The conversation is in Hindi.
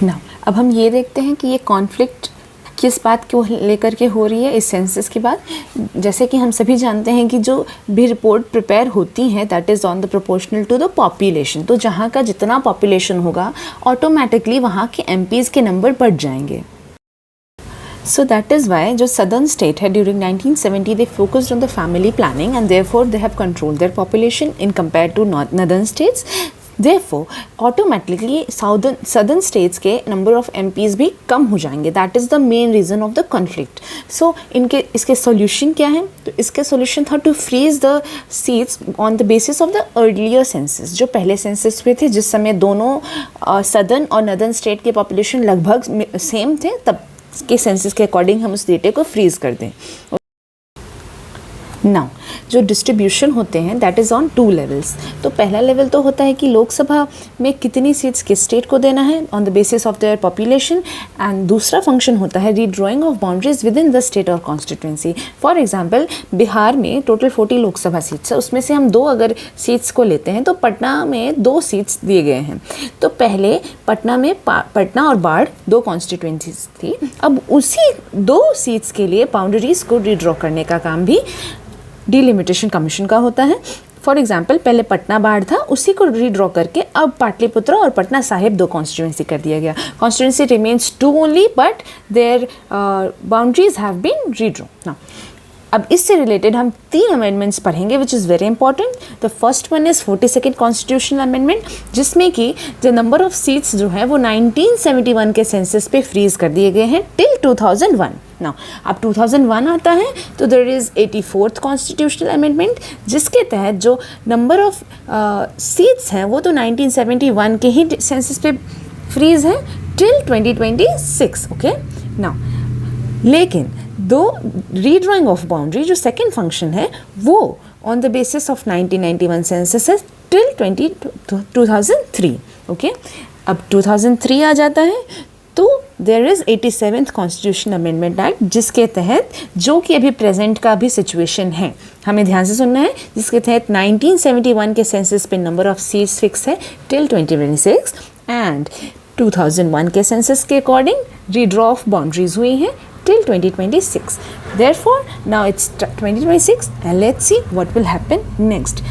ना अब हम ये देखते हैं कि ये कॉन्फ्लिक्ट किस बात को लेकर के हो रही है इस सेंसस के बाद। जैसे कि हम सभी जानते हैं कि जो भी रिपोर्ट प्रिपेयर होती हैं that is on the proportional to the population. तो जहाँ का जितना पॉपुलेशन होगा ऑटोमेटिकली वहाँ के एमपीज़ के नंबर बढ़ जाएंगे। So that is why जो southern state है during 1970 they focused on the family planning and therefore they have controlled their population in compared to northern states. Therefore automatically southern states के number of MPs भी कम हो जाएंगे. That is the main reason of the conflict. So इसके solution क्या है? तो इसके solution था to freeze the seats on the basis of the earlier census. जो पहले census हुए थे जिस समय दोनों southern और northern state के population लगभग same थे, तब के सेंसस के अकॉर्डिंग हम उस डेटे को फ्रीज कर दें। नाउ जो डिस्ट्रीब्यूशन होते हैं दैट इज़ ऑन 2 लेवल्स। तो पहला लेवल तो होता है कि लोकसभा में कितनी सीट्स किस स्टेट को देना है on the basis of their population, and दूसरा फंक्शन होता है redrawing of boundaries with in the state और कॉन्स्टिट्यूंसी। फॉर एग्जांपल बिहार में टोटल 40 लोकसभा सीट्स है, उसमें से हम 2 अगर सीट्स को लेते हैं तो पटना में 2 सीट्स दिए गए हैं। तो पहले पटना में पटना और बाढ़ 2 कॉन्स्टिट्यूंसीज थी, अब उसी 2 सीट्स के लिए बाउंड्रीज को रीड्रॉ करने का काम भी डिलिमिटेशन कमीशन का होता है। फॉर एग्जाम्पल पहले पटना बाढ़ था, उसी को रीड्रॉ करके अब पाटलिपुत्र और पटना साहिब 2 कॉन्स्टिट्यूंसी कर दिया गया। Constituency remains 2 only but there boundaries have been redraw. Now अब इससे रिलेटेड हम 3 अमेंडमेंट्स पढ़ेंगे which is very important. The first one is 42nd constitutional amendment, जिसमें कि जो नंबर ऑफ सीट्स जो है वो 1971 के सेंसस पे फ्रीज कर दिए गए हैं टिल 2001। नाउ अब 2001 आता है तो there is 84th constitutional amendment, जिसके तहत जो नंबर ऑफ सीट्स हैं वो तो 1971 के ही सेंसस पे फ्रीज है टिल 2026। ओके नाउ लेकिन रीड्रॉइंग ऑफ बाउंड्री जो सेकेंड फंक्शन है वो on the basis of 1991 census है टिल 2003। ओके अब 2003 आ जाता है तो there is 87th constitution amendment act, जिसके तहत जो कि अभी प्रेजेंट का भी सिचुएशन है हमें ध्यान से सुनना है, जिसके तहत 1971 के सेंसस पे नंबर ऑफ सीट्स फिक्स है टिल 2026 एंड 2001 के सेंसस के अकॉर्डिंग रीड्रॉ ऑफ बाउंड्रीज हुई हैं till 2026. Therefore now it's 2026 and let's see what will happen next.